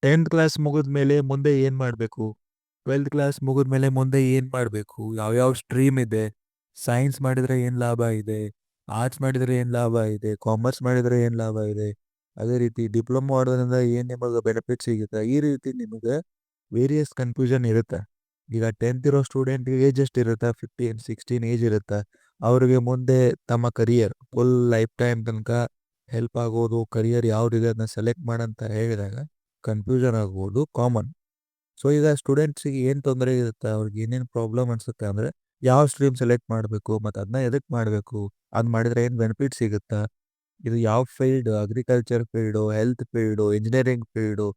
10th class ಮುಗಿದ್ಮೇಲೆ ಮುಂದೆ ಏನು ಮಾಡಬೇಕು? 12th ಕ್ಲಾಸ್ ಮುಗಿದ್ಮೇಲೆ ಮುಂದೆ ಏನು ಮಾಡಬೇಕು? ಯಾವ್ಯಾವ ಸ್ಟ್ರೀಮ್ ಇದೆ? ಸೈನ್ಸ್ ಮಾಡಿದರೆ ಏನು ಲಾಭ ಇದೆ? ಆರ್ಟ್ಸ್ ಮಾಡಿದರೆ ಏನು ಲಾಭ ಇದೆ? ಕಾಮರ್ಸ್ ಮಾಡಿದರೆ ಏನು ಲಾಭ ಇದೆ? ಅದೇ ರೀತಿ ಡಿಪ್ಲೊಮಾ ಮಾಡೋದ್ರಿಂದ ಏನು ನಿಮಗೆ ಬೆನಿಫಿಟ್ ಸಿಗುತ್ತೆ? ಈ ರೀತಿ ನಿಮಗೆ ವೇರಿಯಸ್ ಕನ್ಫ್ಯೂಷನ್ ಇರುತ್ತೆ. ಈಗ 10th ಇರೋ ಸ್ಟೂಡೆಂಟ್ಗೆ ಏಜ್ ಎಷ್ಟು ಇರುತ್ತೆ? 15, 16 ಏಜ್ ಇರುತ್ತೆ. ಅವ್ರಿಗೆ ಮುಂದೆ ತಮ್ಮ ಕರಿಯರ್ ಫುಲ್ ಲೈಫ್ ಟೈಮ್ ತನಕ ಹೆಲ್ಪ್ ಆಗೋದು, ಕರಿಯರ್ ಯಾವ್ದಿದೆ ಅದನ್ನ ಸೆಲೆಕ್ಟ್ ಮಾಡಂತ ಹೇಳಿದಾಗ ಕನ್ಫ್ಯೂಷನ್ ಆಗ್ಬೋದು, ಕಾಮನ್. ಸೊ ಈಗ ಸ್ಟೂಡೆಂಟ್ಸಿಗೆ ಏನು ತೊಂದರೆ ಇರುತ್ತೆ, ಅವ್ರಿಗೆ ಏನೇನು ಪ್ರಾಬ್ಲಮ್ ಅನ್ಸುತ್ತೆ ಅಂದರೆ ಯಾವ ಸ್ಟ್ರೀಮ್ ಸೆಲೆಕ್ಟ್ ಮಾಡಬೇಕು ಮತ್ತು ಅದನ್ನ ಎದಕ್ಕೆ ಮಾಡಬೇಕು, ಅದು ಮಾಡಿದರೆ ಏನು ಬೆನಿಫಿಟ್ ಸಿಗುತ್ತಾ, ಇದು ಯಾವ field, agriculture field, health field, engineering field,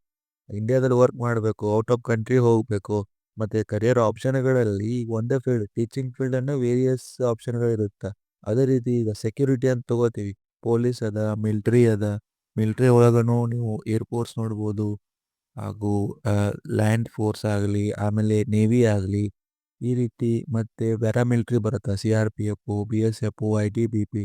ಇಂಡಿಯಾದಲ್ಲಿ ವರ್ಕ್ ಮಾಡಬೇಕು, ಔಟ್ ಆಫ್ ಕಂಟ್ರಿ ಹೋಗಬೇಕು, ಮತ್ತು ಕರಿಯರ್ ಆಪ್ಷನ್ಗಳಲ್ಲಿ ಈಗ ಒಂದೇ ಫೀಲ್ಡ್ ಟೀಚಿಂಗ್ ಫೀಲ್ಡನ್ನು ವೇರಿಯಸ್ ಆಪ್ಷನ್ಗಳಿರುತ್ತೆ. ಅದೇ ರೀತಿ ಈಗ ಸೆಕ್ಯೂರಿಟಿ ಅಂತ ತಗೋತೀವಿ, ಪೊಲೀಸ್ ಅದ, ಮಿಲ್ಟ್ರಿ ಒಳಗನು ನೀವು ಏರ್ಫೋರ್ಸ್ ನೋಡ್ಬೋದು, ಹಾಗೂ ಲ್ಯಾಂಡ್ ಫೋರ್ಸ್ ಆಗಲಿ, ಆಮೇಲೆ ನೇವಿ ಆಗಲಿ, ಈ ರೀತಿ ಮತ್ತು ಪ್ಯಾರಾಮಿಲಿಟ್ರಿ ಬರುತ್ತೆ, CRPF, BSF, ITBP,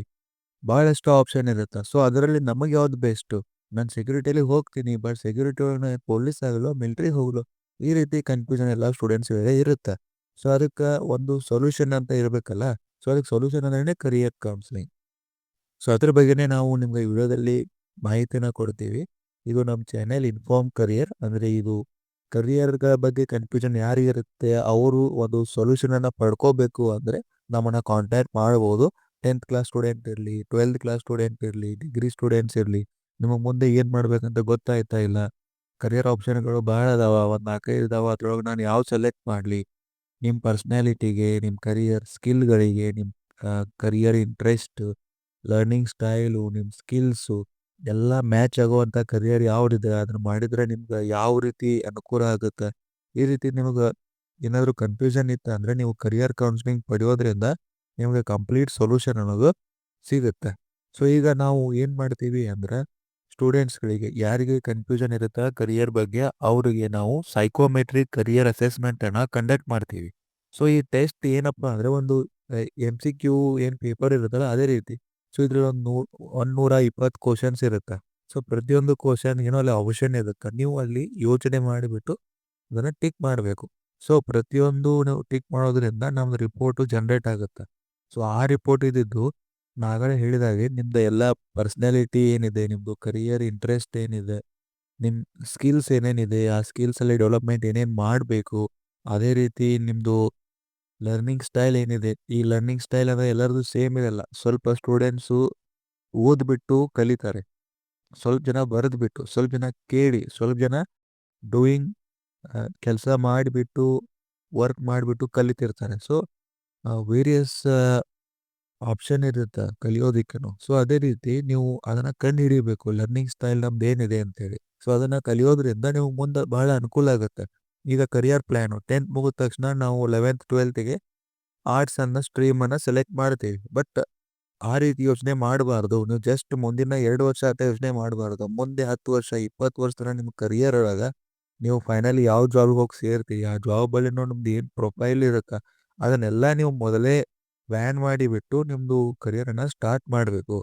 ಭಾಳಷ್ಟು ಆಪ್ಷನ್ ಇರುತ್ತೆ. ಸೊ ಅದರಲ್ಲಿ ನಮಗೆ ಯಾವ್ದು ಬೆಸ್ಟು? ನಾನು ಸೆಕ್ಯೂರಿಟಿಯಲ್ಲಿ ಹೋಗ್ತೀನಿ, ಬಟ್ ಸೆಕ್ಯೂರಿಟಿ ಒಳಗೆ ಪೊಲೀಸ್ ಆಗಲು, ಮಿಲ್ಟ್ರಿ ಹೋಗಲು, ಈ ರೀತಿ ಕನ್ಫ್ಯೂಷನ್ ಎಲ್ಲ ಸ್ಟೂಡೆಂಟ್ಸ್ಗಳಿಗೆ ಇರುತ್ತೆ. ಸೊ ಅದಕ್ಕೆ ಒಂದು ಸೊಲ್ಯೂಷನ್ ಅಂತ ಇರಬೇಕಲ್ಲ. ಸೊ ಅದಕ್ಕೆ ಸೊಲ್ಯೂಷನ್ ಅಂದ್ರೆ ಕರಿಯರ್ ಕೌನ್ಸಿಲಿಂಗ್. ಸೊ ಅದ್ರ ಬಗ್ಗೆನೇ ನಾವು ನಿಮ್ಗೆ ಈ ವಿಡಿಯೋದಲ್ಲಿ ಮಾಹಿತಿನ ಕೊಡ್ತೀವಿ. ಇದು ನಮ್ಮ ಚಾನೆಲ್ ಇನ್ಫಾರ್ಮ್ ಕರಿಯರ್. ಅಂದರೆ ಇದು ಕರಿಯರ್ಗಳ ಬಗ್ಗೆ ಕನ್ಫ್ಯೂಷನ್ ಯಾರಿಗಿರುತ್ತೆ ಅವರು ಒಂದು ಸೊಲ್ಯೂಷನನ್ನು ಪಡ್ಕೋಬೇಕು ಅಂದರೆ ನಮ್ಮನ್ನು ಕಾಂಟ್ಯಾಕ್ಟ್ ಮಾಡ್ಬೋದು. 10th ಕ್ಲಾಸ್ ಸ್ಟೂಡೆಂಟ್ ಇರಲಿ, 12th ಕ್ಲಾಸ್ ಸ್ಟೂಡೆಂಟ್ ಇರಲಿ, ಡಿಗ್ರಿ ಸ್ಟೂಡೆಂಟ್ಸ್ ಇರಲಿ, ನಿಮಗೆ ಮುಂದೆ ಏನು ಮಾಡ್ಬೇಕಂತ ಗೊತ್ತಾಯ್ತಾ ಇಲ್ಲ, ಕರಿಯರ್ ಆಪ್ಷನ್ಗಳು ಭಾಳ ಅದಾವ, ಒಂದು 4-5 ಇದಾವೆ, ಅದ್ರೊಳಗೆ ನಾನು ಯಾವ ಸೆಲೆಕ್ಟ್ ಮಾಡಲಿ, ನಿಮ್ಮ ಪರ್ಸ್ನಾಲಿಟಿಗೆ, ನಿಮ್ಮ ಕರಿಯರ್ ಸ್ಕಿಲ್ಗಳಿಗೆ, ನಿಮ್ಮ ಕರಿಯರ್ ಇಂಟ್ರೆಸ್ಟ್, ಲರ್ನಿಂಗ್ ಸ್ಟೈಲು, ನಿಮ್ಮ ಸ್ಕಿಲ್ಸು ಎಲ್ಲ ಮ್ಯಾಚ್ ಆಗುವಂಥ ಕರಿಯರ್ ಯಾವುದಿದೆ ಅದನ್ನು ಮಾಡಿದರೆ ನಿಮ್ಗೆ ಯಾವ ರೀತಿ ಅನುಕೂಲ ಆಗುತ್ತೆ, ಈ ರೀತಿ ನಿಮಗೆ ಏನಾದರೂ ಕನ್ಫ್ಯೂಷನ್ ಇತ್ತು ಅಂದರೆ ನೀವು ಕರಿಯರ್ ಕೌನ್ಸಿಲಿಂಗ್ ಪಡೆಯೋದ್ರಿಂದ ನಿಮಗೆ ಕಂಪ್ಲೀಟ್ ಸೊಲ್ಯೂಷನ್ ಅನ್ನೋದು ಸಿಗುತ್ತೆ. ಸೊ ಈಗ ನಾವು ಏನು ಮಾಡ್ತೀವಿ ಅಂದರೆ ಸ್ಟೂಡೆಂಟ್ಸ್ಗಳಿಗೆ ಯಾರಿಗೆ ಕನ್ಫ್ಯೂಷನ್ ಇರುತ್ತೆ ಕರಿಯರ್ ಬಗ್ಗೆ ಅವರಿಗೆ ನಾವು ಸೈಕೋಮೆಟ್ರಿಕ್ ಕರಿಯರ್ ಅಸೆಸ್ಮೆಂಟನ್ನು ಕಂಡಕ್ಟ್ ಮಾಡ್ತೀವಿ. ಸೊ ಈ ಟೆಸ್ಟ್ ಏನಪ್ಪ ಅಂದರೆ ಒಂದು MCQ ಏನು ಪೇಪರ್ ಇರುತ್ತಲ್ಲ ಅದೇ ರೀತಿ. ಸೊ ಇದ್ರಲ್ಲಿ ಒಂದು 120 ಕ್ವಶನ್ಸ್ ಇರುತ್ತೆ. ಸೊ ಪ್ರತಿಯೊಂದು ಕ್ವಶನ್ ಏನೋ ಅಲ್ಲಿ ಆಪ್ಷನ್ ಇರುತ್ತೆ, ನೀವು ಅಲ್ಲಿ ಯೋಚನೆ ಮಾಡಿಬಿಟ್ಟು ಅದನ್ನು ಟಿಕ್ ಮಾಡಬೇಕು. ಸೊ ಪ್ರತಿಯೊಂದು ನಾವು ಟಿಕ್ ಮಾಡೋದ್ರಿಂದ ನಮ್ದು ರಿಪೋರ್ಟು ಜನ್ರೇಟ್ ಆಗುತ್ತೆ. ಸೊ ಆ ರಿಪೋರ್ಟ್ ಇದ್ದಿದ್ದು ನಾಗಲೇ ಹೇಳಿದಾಗೆ ನಿಮ್ಮದು ಎಲ್ಲ ಪರ್ಸ್ನಾಲಿಟಿ ಏನಿದೆ, ನಿಮ್ಮದು ಕರಿಯರ್ ಇಂಟ್ರೆಸ್ಟ್ ಏನಿದೆ, ನಿಮ್ಮ ಸ್ಕಿಲ್ಸ್ ಏನೇನಿದೆ, ಆ ಸ್ಕಿಲ್ಸಲ್ಲಿ ಡೆವಲಪ್ಮೆಂಟ್ ಏನೇನು ಮಾಡಬೇಕು, ಅದೇ ರೀತಿ ನಿಮ್ಮದು ಲರ್ನಿಂಗ್ ಸ್ಟೈಲ್ ಏನಿದೆ, ಈ ಲರ್ನಿಂಗ್ ಸ್ಟೈಲ್ ಅಂದರೆ ಎಲ್ಲರದು ಸೇಮ್ ಇರಲ್ಲ. ಸ್ವಲ್ಪ ಸ್ಟೂಡೆಂಟ್ಸು ಓದ್ಬಿಟ್ಟು ಕಲಿತಾರೆ, ಸ್ವಲ್ಪ ಜನ ಬರೆದ್ಬಿಟ್ಟು, ಸ್ವಲ್ಪ ಜನ ಕೇಳಿ, ಸ್ವಲ್ಪ ಜನ ಡೂಯಿಂಗ್ ಕೆಲಸ ಮಾಡಿಬಿಟ್ಟು ವರ್ಕ್ ಮಾಡಿಬಿಟ್ಟು ಕಲಿತಿರ್ತಾರೆ. ಸೊ ವೇರಿಯಸ್ ಆಪ್ಷನ್ ಇರುತ್ತೆ ಕಲಿಯೋದಕ್ಕೂ. ಸೊ ಅದೇ ರೀತಿ ನೀವು ಅದನ್ನು ಕಂಡು ಹಿಡಿಬೇಕು, ಲರ್ನಿಂಗ್ ಸ್ಟೈಲ್ ನಮ್ದು ಏನಿದೆ ಅಂತೇಳಿ. ಸೊ ಅದನ್ನು ಕಲಿಯೋದ್ರಿಂದ ನೀವು ಮುಂದೆ ಬಹಳ ಅನುಕೂಲ ಆಗುತ್ತೆ. ಈಗ ಕರಿಯರ್ ಪ್ಲ್ಯಾನು 10th ಮುಗಿದ ತಕ್ಷಣ ನಾವು 11th 12th ಆರ್ಟ್ಸ್ ಅನ್ನೋ ಸ್ಟ್ರೀಮನ್ನು ಸೆಲೆಕ್ಟ್ ಮಾಡ್ತೀವಿ. ಬಟ್ ಆ ರೀತಿ ಯೋಚನೆ ಮಾಡಬಾರ್ದು. ನೀವು ಜಸ್ಟ್ ಮುಂದಿನ 2 ವರ್ಷ ಅಂತ ಯೋಚನೆ ಮಾಡಬಾರ್ದು. ಮುಂದೆ 10 ವರ್ಷ 20 ವರ್ಷ ತನಕ ನಿಮ್ಮ ಕರಿಯರ್ ಒಳಗೆ ನೀವು ಫೈನಲಿ ಯಾವ ಜಾಬ್ಗೆ ಹೋಗಿ ಸೇರ್ತೀರಿ, ಆ ಜಾಬಲ್ಲಿ ನಿಮ್ದು ಏನು ಪ್ರೊಫೈಲ್ ಇರುತ್ತೆ ಅದನ್ನೆಲ್ಲ ನೀವು ಮೊದಲೇ ಪ್ಲ್ಯಾನ್ ಮಾಡಿಬಿಟ್ಟು ನಿಮ್ಮದು ಕರಿಯರನ್ನು ಸ್ಟಾರ್ಟ್ ಮಾಡಬೇಕು.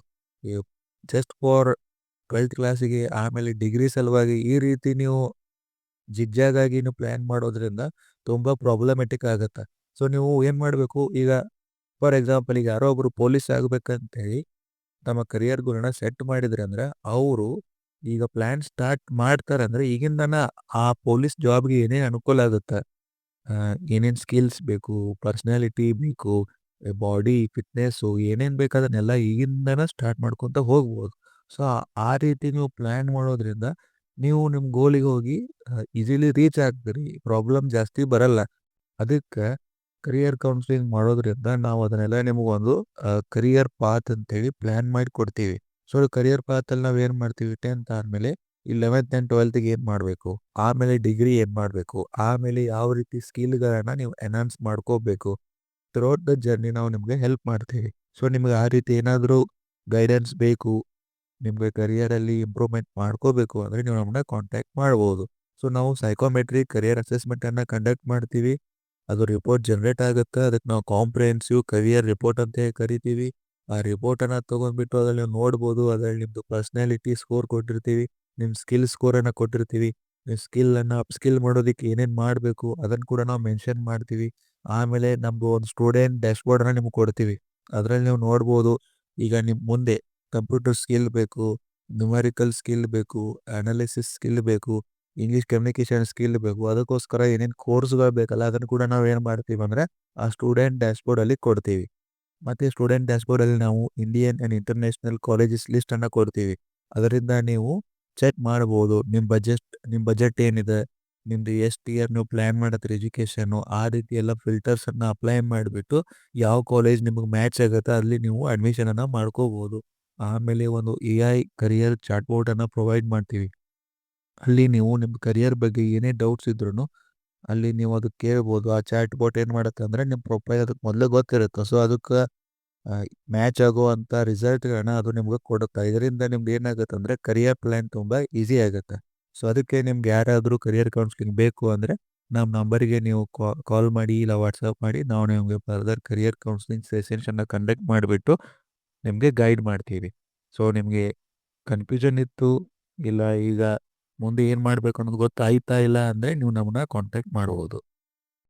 ಜಸ್ಟ್ ಫಾರ್ 12th ಕ್ಲಾಸಿಗೆ ಆಮೇಲೆ ಡಿಗ್ರಿ ಸಲುವಾಗಿ ಈ ರೀತಿ ನೀವು ಜಿಗ್ಜಾಗಾಗಿ ನೀವು ಪ್ಲ್ಯಾನ್ ಮಾಡೋದ್ರಿಂದ ತುಂಬ ಪ್ರಾಬ್ಲಮೆಟಿಕ್ ಆಗುತ್ತೆ. ಸೊ ನೀವು ಏನು ಮಾಡಬೇಕು, ಈಗ ಫಾರ್ ಎಕ್ಸಾಂಪಲ್ ಈಗ ಯಾರೋ ಒಬ್ಬರು ಪೊಲೀಸ್ ಆಗಬೇಕಂತೇಳಿ ತಮ್ಮ ಕರಿಯರ್ ಗುರಿನ ಸೆಟ್ ಮಾಡಿದ್ರೆ ಅಂದರೆ ಅವರು ಈಗ ಪ್ಲ್ಯಾನ್ ಸ್ಟಾರ್ಟ್ ಮಾಡ್ತಾರೆ ಅಂದರೆ ಈಗಿಂದನ ಆ ಪೊಲೀಸ್ ಜಾಬ್ಗೆ ಏನೇನು ಅನುಕೂಲ ಆಗುತ್ತೆ, ಏನೇನು ಸ್ಕಿಲ್ಸ್ ಬೇಕು, ಪರ್ಸ್ನಾಲಿಟಿ ಬೇಕು, ಬಾಡಿ ಫಿಟ್ನೆಸ್ಸು ಏನೇನು ಬೇಕು ಅದನ್ನೆಲ್ಲ ಈಗಿಂದನೇ ಸ್ಟಾರ್ಟ್ ಮಾಡ್ಕೊತ ಹೋಗ್ಬೋದು. ಸೊ ಆ ರೀತಿ ನೀವು ಪ್ಲ್ಯಾನ್ ಮಾಡೋದ್ರಿಂದ ನೀವು ನಿಮ್ಮ ಗೋಲಿಗೆ ಹೋಗಿ ಈಸಿಲಿ ರೀಚ್ ಆಗ್ತೀರಿ, ಪ್ರಾಬ್ಲಮ್ ಜಾಸ್ತಿ ಬರಲ್ಲ. ಅದಕ್ಕೆ ಕರಿಯರ್ ಕೌನ್ಸಿಲಿಂಗ್ ಮಾಡೋದ್ರಿಂದ ನಾವು ಅದನ್ನೆಲ್ಲ ನಿಮಗೊಂದು ಕರಿಯರ್ ಪಾತ್ ಅಂತೇಳಿ ಪ್ಲ್ಯಾನ್ ಮಾಡಿ ಕೊಡ್ತೀವಿ. ಸೊ ಕರಿಯರ್ ಪಾತಲ್ಲಿ ನಾವು ಏನು ಮಾಡ್ತೀವಿ, 10th ಆದಮೇಲೆ 11th ಆ್ಯಂಡ್ 12th ಏನು ಮಾಡಬೇಕು, ಆಮೇಲೆ ಡಿಗ್ರಿ ಏನು ಮಾಡಬೇಕು, ಆಮೇಲೆ ಯಾವ ರೀತಿ ಸ್ಕಿಲ್ಗಳನ್ನು ನೀವು ಎನ್ಹಾನ್ಸ್ ಮಾಡ್ಕೋಬೇಕು, ಥ್ರೂಔಟ್ ದ ಜರ್ನಿ ನಾವು ನಿಮಗೆ ಹೆಲ್ಪ್ ಮಾಡ್ತೀವಿ. ಸೊ ನಿಮ್ಗೆ ಆ ರೀತಿ ಏನಾದರೂ ಗೈಡೆನ್ಸ್ ಬೇಕು, ನಿಮಗೆ ಕರಿಯರಲ್ಲಿ ಇಂಪ್ರೂವ್ಮೆಂಟ್ ಮಾಡ್ಕೋಬೇಕು ಅಂದರೆ ನೀವು ನಮ್ಮನ್ನ ಕಾಂಟ್ಯಾಕ್ಟ್ ಮಾಡ್ಬೋದು. ಸೊ ನಾವು ಸೈಕೋಮೆಟ್ರಿಕ್ ಕರಿಯರ್ ಅಸೆಸ್ಮೆಂಟನ್ನು ಕಂಡಕ್ಟ್ ಮಾಡ್ತೀವಿ. ಅದು ರಿಪೋರ್ಟ್ ಜನ್ರೇಟ್ ಆಗುತ್ತೆ, ಅದಕ್ಕೆ ನಾವು ಕಾಂಪ್ರಿಹೆನ್ಸಿವ್ ಕರಿಯರ್ ರಿಪೋರ್ಟ್ ಅಂತ ಕರಿತೀವಿ. ಆ ರಿಪೋರ್ಟನ್ನು ತೊಗೊಂಡ್ಬಿಟ್ಟು ಅದರಲ್ಲಿ ನೀವು ನೋಡ್ಬೋದು, ಅದರಲ್ಲಿ ನಿಮ್ಮದು ಪರ್ಸ್ನಾಲಿಟಿ ಸ್ಕೋರ್ ಕೊಟ್ಟಿರ್ತೀವಿ, ನಿಮ್ಮ ಸ್ಕಿಲ್ ಸ್ಕೋರನ್ನು ಕೊಟ್ಟಿರ್ತೀವಿ. ಸ್ಕಿಲ್ಲನ್ನು ಅಪ್‌ಸ್ಕಿಲ್ ಮಾಡೋದಕ್ಕೆ ಏನೇನು ಮಾಡಬೇಕು ಅದನ್ನು ಕೂಡ ನಾವು ಮೆನ್ಷನ್ ಮಾಡ್ತೀವಿ. ಆಮೇಲೆ ನಮ್ದು ಒಂದು ಸ್ಟೂಡೆಂಟ್ ಡ್ಯಾಶ್ಬೋರ್ಡನ್ನ ನಿಮ್ಗೆ ಕೊಡ್ತೀವಿ. ಅದರಲ್ಲಿ ನೀವು ನೋಡ್ಬೋದು, ಈಗ ನಿಮ್ಮ ಮುಂದೆ ಕಂಪ್ಯೂಟರ್ ಸ್ಕಿಲ್ ಬೇಕು, ನ್ಯೂಮೆರಿಕಲ್ ಸ್ಕಿಲ್ ಬೇಕು, ಅನಾಲಿಸಿಸ್ ಸ್ಕಿಲ್ ಬೇಕು, ಇಂಗ್ಲೀಷ್ ಕಮ್ಯುನಿಕೇಷನ್ ಸ್ಕಿಲ್ ಬೇಕು. ಅದಕ್ಕೋಸ್ಕರ ಏನೇನು ಕೋರ್ಸ್‌ಗಳು ಬೇಕಲ್ಲ ಅದನ್ನು ಕೂಡ ನಾವು ಏನು ಮಾಡ್ತೀವಿ ಅಂದರೆ ಆ ಸ್ಟೂಡೆಂಟ್ ಡ್ಯಾಶ್ಬೋರ್ಡಲ್ಲಿ ಕೊಡ್ತೀವಿ. ಮತ್ತು ಸ್ಟೂಡೆಂಟ್ ಡ್ಯಾಶ್ಬೋರ್ಡಲ್ಲಿ ನಾವು ಇಂಡಿಯನ್ ಆ್ಯಂಡ್ ಇಂಟರ್ನ್ಯಾಷನಲ್ ಕಾಲೇಜಸ್ ಲಿಸ್ಟನ್ನು ಕೊಡ್ತೀವಿ. ಅದರಿಂದ ನೀವು ಚೆಕ್ ಮಾಡ್ಬೋದು ನಿಮ್ಮ ಬಜೆಟ್ ಏನಿದೆ, ನಿಮ್ಮದು ಎಷ್ಟು ಇಯರ್ ನೀವು ಪ್ಲ್ಯಾನ್ ಮಾಡತ್ತೀರಿ ಎಜುಕೇಷನ್ನು, ಆ ರೀತಿ ಎಲ್ಲ ಫಿಲ್ಟರ್ಸನ್ನು ಅಪ್ಲೈ ಮಾಡಿಬಿಟ್ಟು ಯಾವ ಕಾಲೇಜ್ ನಿಮಗೆ ಮ್ಯಾಚ್ ಆಗುತ್ತೆ ಅಲ್ಲಿ ನೀವು ಅಡ್ಮಿಷನನ್ನು ಮಾಡ್ಕೋಬೋದು. ಆಮೇಲೆ ಒಂದು ಎ.ಐ ಕರಿಯರ್ ಚಾಟ್‌ಬೋಟನ್ನು ಪ್ರೊವೈಡ್ ಮಾಡ್ತೀವಿ. ಅಲ್ಲಿ ನೀವು ನಿಮ್ಮ ಕರಿಯರ್ ಬಗ್ಗೆ ಏನೇ ಡೌಟ್ಸ್ ಇದ್ರೂ ಅಲ್ಲಿ ನೀವು ಅದಕ್ಕೆ ಕೇಳ್ಬೋದು. ಆ ಚಾಟ್ ಬೋಟ್ ಏನು ಮಾಡುತ್ತೆ ಅಂದರೆ ನಿಮ್ಮ ಪ್ರೊಫೈಲ್ ಅದಕ್ಕೆ ಮೊದಲೇ ಗೊತ್ತಿರುತ್ತೆ. ಸೊ ಅದಕ್ಕೆ ಮ್ಯಾಚ್ ಆಗುವಂಥ ರಿಸಲ್ಟ್‌ಗಳನ್ನ ಅದು ನಿಮ್ಗೆ ಕೊಡುತ್ತೆ. ಇದರಿಂದ ನಿಮ್ದು ಏನಾಗುತ್ತೆ ಅಂದರೆ ಕರಿಯರ್ ಪ್ಲ್ಯಾನ್ ತುಂಬ ಈಸಿ ಆಗುತ್ತೆ. ಸೊ ಅದಕ್ಕೆ ನಿಮ್ಗೆ ಯಾರಾದರೂ ಕರಿಯರ್ ಕೌನ್ಸಿಲಿಂಗ್ ಬೇಕು ಅಂದರೆ ನಮ್ಮ ನಂಬರಿಗೆ ನೀವು ಕಾಲ್ ಮಾಡಿ ಇಲ್ಲ ವಾಟ್ಸಪ್ ಮಾಡಿ ನಾವು ನಿಮಗೆ ಫರ್ದರ್ ಕರಿಯರ್ ಕೌನ್ಸಿಲಿಂಗ್ ಸೆಷನ್ಸನ್ನು ಕಂಡಕ್ಟ್ ಮಾಡಿಬಿಟ್ಟು ನಿಮಗೆ ಗೈಡ್ ಮಾಡ್ತೀವಿ. ಸೊ ನಿಮಗೆ ಕನ್ಫ್ಯೂಷನ್ ಇತ್ತು, ಇಲ್ಲ ಈಗ ಮುಂದೆ ಏನು ಮಾಡಬೇಕು ಅನ್ನೋದು ಗೊತ್ತಾಯ್ತಾ ಇಲ್ಲ ಅಂದರೆ ನೀವು ನಮ್ಮನ್ನ ಕಾಂಟ್ಯಾಕ್ಟ್ ಮಾಡ್ಬೋದು.